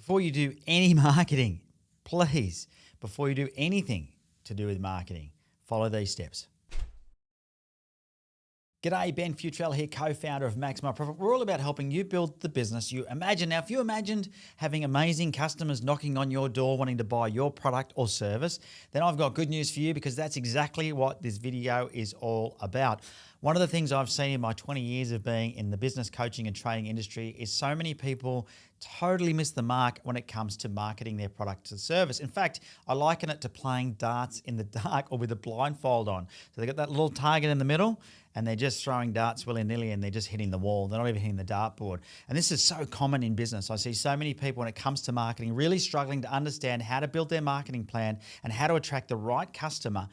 Before you do any marketing, please, before you do anything to do with marketing, follow these steps. G'day, Ben Futrell here, co-founder of Max My Profit. We're all about helping you build the business you imagine. Now, if you imagined having amazing customers knocking on your door wanting to buy your product or service, then I've got good news for you because that's exactly what this video is all about. One of the things I've seen in my 20 years of being in the business coaching and training industry is so many people totally miss the mark when it comes to marketing their product or service. In fact, I liken it to playing darts in the dark or with a blindfold on. So they got that little target in the middle and they're just throwing darts willy-nilly and they're just hitting the wall. They're not even hitting the dartboard. And this is so common in business. I see so many people when it comes to marketing really struggling to understand how to build their marketing plan and how to attract the right customer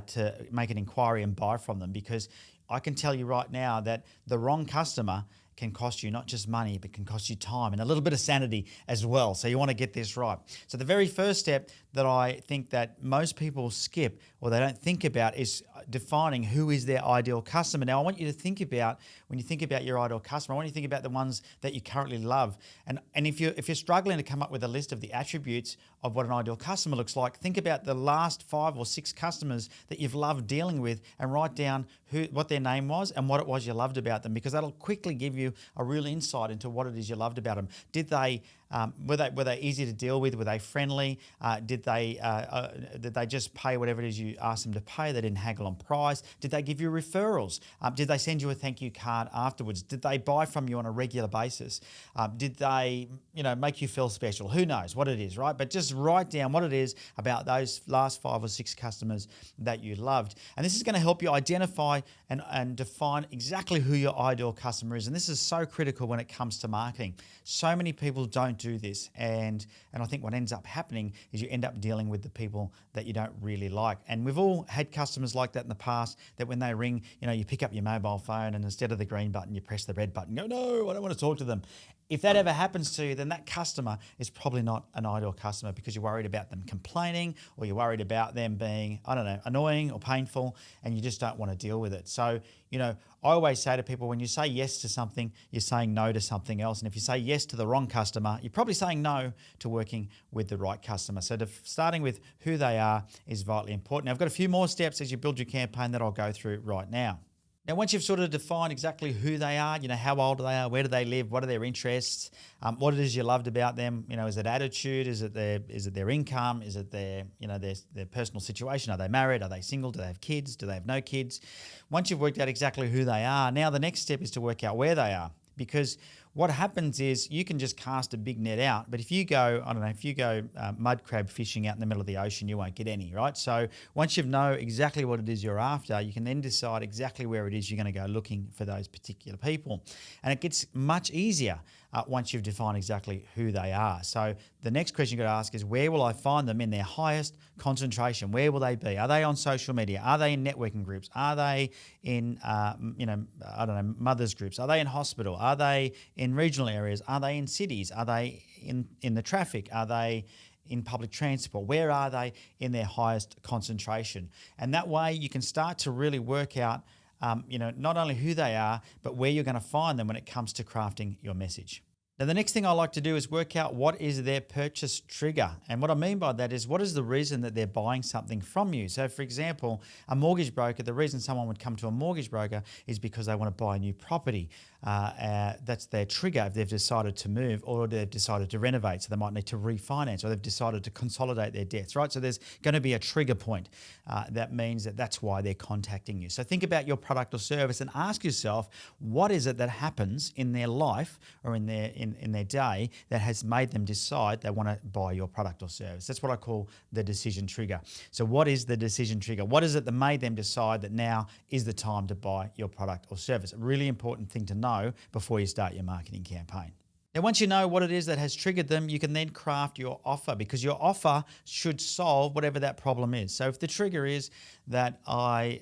to make an inquiry and buy from them, because I can tell you right now that the wrong customer can cost you not just money, but can cost you time and a little bit of sanity as well. So you want to get this right. So the very first step that I think that most people skip or they don't think about is defining who is their ideal customer. Now, I want you to think about, when you think about your ideal customer, I want you to think about the ones that you currently love. And if you're struggling to come up with a list of the attributes of what an ideal customer looks like, think about the last 5 or 6 customers that you've loved dealing with and write down what their name was and what it was you loved about them, because that'll quickly give you a real insight into what it is you loved about them. Were they easy to deal with? Were they friendly? Did they just pay whatever it is you asked them to pay? They didn't haggle on price. Did they give you referrals? Did they send you a thank you card afterwards? Did they buy from you on a regular basis? Did they, make you feel special? Who knows what it is, right? But just write down what it is about those last 5 or 6 customers that you loved, and this is going to help you identify and define exactly who your ideal customer is. And this is so critical when it comes to marketing. So many people don't do this, and I think what ends up happening is you end up dealing with the people that you don't really like. And we've all had customers like that in the past, that when they ring, you pick up your mobile phone and instead of the green button, you press the red button. Go, no, I don't want to talk to them. If that ever happens to you, then that customer is probably not an ideal customer, because you're worried about them complaining, or you're worried about them being, annoying or painful, and you just don't want to deal with it. So, I always say to people, when you say yes to something, you're saying no to something else. And if you say yes to the wrong customer, you're probably saying no to working with the right customer. So starting with who they are is vitally important. Now, I've got a few more steps as you build your campaign that I'll go through right now. Now, once you've sort of defined exactly who they are, how old they are, where do they live, what are their interests, what it is you loved about them, is it attitude, is it their income, is it their personal situation, are they married, are they single, do they have kids, do they have no kids? Once you've worked out exactly who they are, now the next step is to work out where they are. Because what happens is you can just cast a big net out, but if you go, mud crab fishing out in the middle of the ocean, you won't get any, right? So once you know exactly what it is you're after, you can then decide exactly where it is you're going to go looking for those particular people. And it gets much easier once you've defined exactly who they are. So the next question you've got to ask is, where will I find them in their highest concentration? Where will they be? Are they on social media? Are they in networking groups? Are they in, mothers groups? Are they in hospital? Are they in regional areas? Are they in cities? Are they in the traffic? Are they in public transport? Where are they in their highest concentration? And that way you can start to really work out not only who they are, but where you're going to find them when it comes to crafting your message. Now, the next thing I like to do is work out what is their purchase trigger. And what I mean by that is, what is the reason that they're buying something from you? So, for example, a mortgage broker, the reason someone would come to a mortgage broker is because they want to buy a new property. That's their trigger if they've decided to move, or they've decided to renovate, so they might need to refinance, or they've decided to consolidate their debts, right? So there's going to be a trigger point. That means that's why they're contacting you. So think about your product or service and ask yourself, what is it that happens in their life or in their day that has made them decide they want to buy your product or service? That's what I call the decision trigger. So what is the decision trigger? What is it that made them decide that now is the time to buy your product or service? A really important thing to know before you start your marketing campaign. Now, once you know what it is that has triggered them, you can then craft your offer, because your offer should solve whatever that problem is. So if the trigger is that I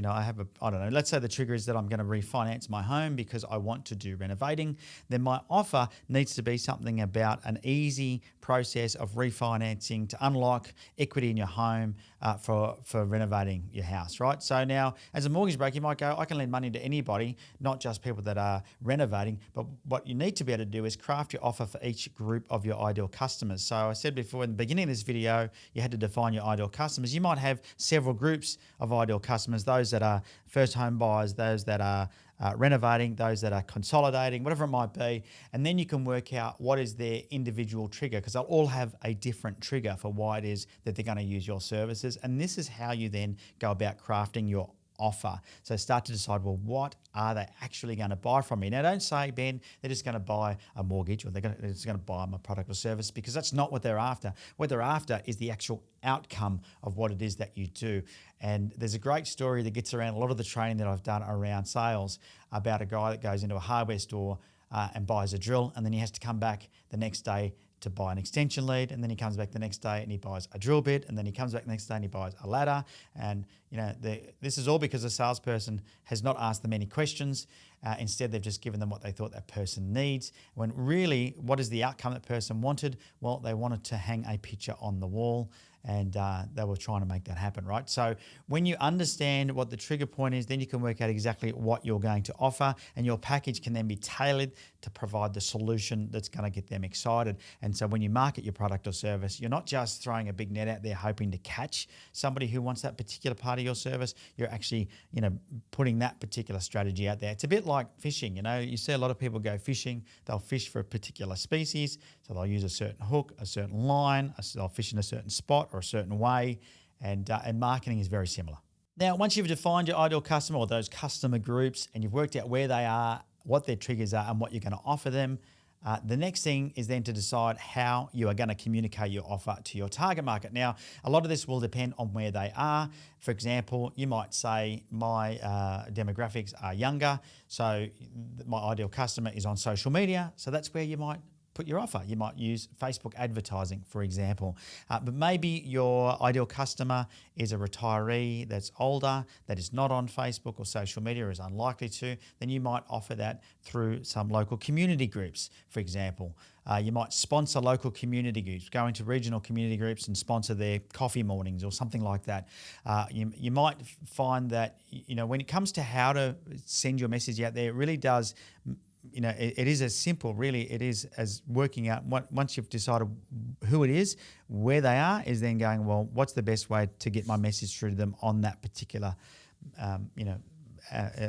I have I don't know, let's say the trigger is that I'm going to refinance my home because I want to do renovating, then my offer needs to be something about an easy process of refinancing to unlock equity in your home for renovating your house, right? So now, as a mortgage broker, you might go, I can lend money to anybody, not just people that are renovating, but what you need to be able to do is craft your offer for each group of your ideal customers. So I said before in the beginning of this video, you had to define your ideal customers. You might have several groups of ideal customers, those that are first home buyers, those that are renovating, those that are consolidating, whatever it might be. And then you can work out what is their individual trigger, because they'll all have a different trigger for why it is that they're going to use your services. And this is how you then go about crafting your offer. So start to decide, well, what are they actually going to buy from me? Now, don't say, Ben, they're just going to buy a mortgage or they're just going to buy my product or service, because that's not what they're after. What they're after is the actual outcome of what it is that you do. And there's a great story that gets around a lot of the training that I've done around sales about a guy that goes into a hardware store and buys a drill, and then he has to come back the next day to buy an extension lead, and then he comes back the next day and he buys a drill bit, and then he comes back the next day and he buys a ladder. And this is all because the salesperson has not asked them any questions. Instead, they've just given them what they thought that person needs. When really, what is the outcome that person wanted? Well, they wanted to hang a picture on the wall, and they were trying to make that happen, right? So when you understand what the trigger point is, then you can work out exactly what you're going to offer, and your package can then be tailored to provide the solution that's going to get them excited. And so when you market your product or service, you're not just throwing a big net out there hoping to catch somebody who wants that particular part of your service. You're actually, putting that particular strategy out there. It's a bit like fishing. You see a lot of people go fishing. They'll fish for a particular species, so they'll use a certain hook, a certain line, they'll fish in a certain spot or a certain way, and marketing is very similar. Now, once you've defined your ideal customer or those customer groups, and you've worked out where they are, what their triggers are, and what you're going to offer them, the next thing is then to decide how you are going to communicate your offer to your target market. Now, a lot of this will depend on where they are. For example, you might say my demographics are younger, so my ideal customer is on social media. So that's where you might put your offer. You might use Facebook advertising, for example. But maybe your ideal customer is a retiree that's older, that is not on Facebook or social media, or is unlikely to. Then you might offer that through some local community groups, for example. You might sponsor local community groups, go into regional community groups and sponsor their coffee mornings or something like that. You might find that, when it comes to how to send your message out there, it really does. It is as simple, really. It is as working out once you've decided who it is, where they are, is then going, well, what's the best way to get my message through to them on that particular,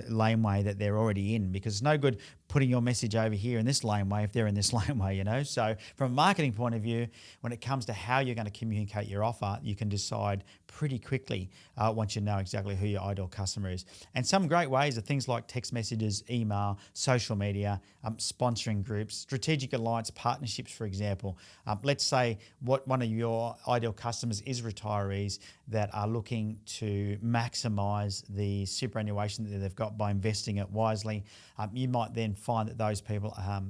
laneway that they're already in, because it's no good putting your message over here in this laneway if they're in this laneway, So from a marketing point of view, when it comes to how you're going to communicate your offer, you can decide pretty quickly once you know exactly who your ideal customer is. And some great ways are things like text messages, email, social media, sponsoring groups, strategic alliance partnerships, for example. Let's say one of your ideal customers is retirees that are looking to maximize the superannuation that they've got by investing it wisely. You might then find that those people are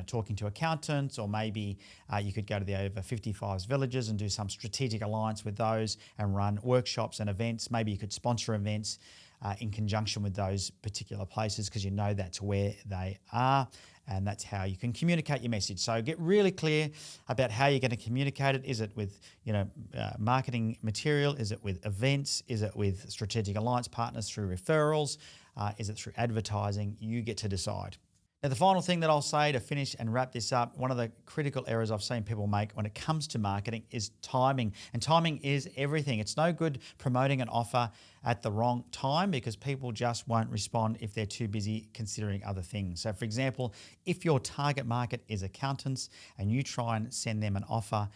talking to accountants, or maybe you could go to the over 55s villages and do some strategic alliance with those and run workshops and events. Maybe you could sponsor events in conjunction with those particular places, because that's where they are, and that's how you can communicate your message. So get really clear about how you're going to communicate it. Is it with marketing material? Is it with events? Is it with strategic alliance partners through referrals? Is it through advertising? You get to decide. Now, the final thing that I'll say to finish and wrap this up, one of the critical errors I've seen people make when it comes to marketing is timing. And timing is everything. It's no good promoting an offer at the wrong time, because people just won't respond if they're too busy considering other things. So, for example, if your target market is accountants and you try and send them an offer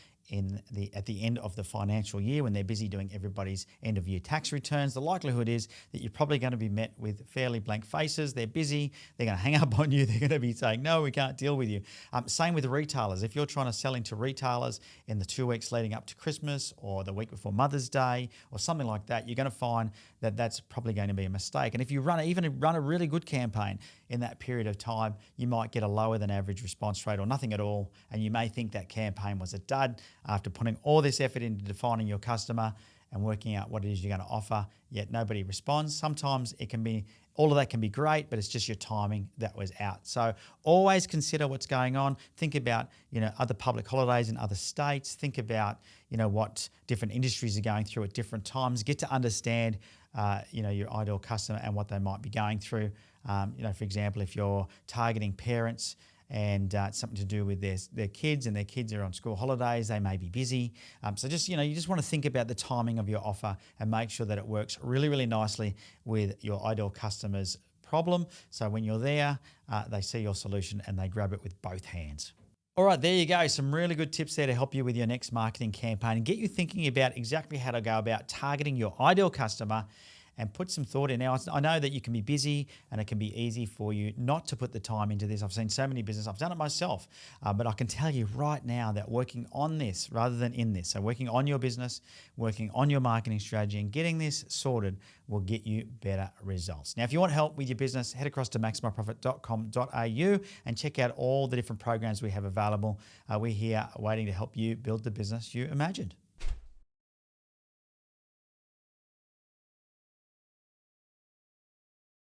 at the end of the financial year, when they're busy doing everybody's end of year tax returns, the likelihood is that you're probably going to be met with fairly blank faces. They're busy. They're going to hang up on you. They're going to be saying, no, we can't deal with you. Same with retailers. If you're trying to sell into retailers in the 2 weeks leading up to Christmas, or the week before Mother's Day, or something like that, you're going to find that that's probably going to be a mistake. And if you run a really good campaign in that period of time, you might get a lower than average response rate, or nothing at all. And you may think that campaign was a dud after putting all this effort into defining your customer, and working out what it is you're going to offer, yet nobody responds. Sometimes it can be, all of that can be great, but it's just your timing that was out. So always consider what's going on. Think about, other public holidays in other states. Think about, what different industries are going through at different times. Get to understand, your ideal customer and what they might be going through. For example, if you're targeting parents and it's something to do with their kids and their kids are on school holidays, they may be busy. So just, you just want to think about the timing of your offer and make sure that it works really, really nicely with your ideal customer's problem. So when you're there, they see your solution and they grab it with both hands. All right, there you go. Some really good tips there to help you with your next marketing campaign and get you thinking about exactly how to go about targeting your ideal customer and put some thought in. Now, I know that you can be busy and it can be easy for you not to put the time into this. I've seen so many businesses, I've done it myself, but I can tell you right now that working on this rather than in this, so working on your business, working on your marketing strategy and getting this sorted will get you better results. Now, if you want help with your business, head across to maximumprofit.com.au and check out all the different programs we have available. We're here waiting to help you build the business you imagined.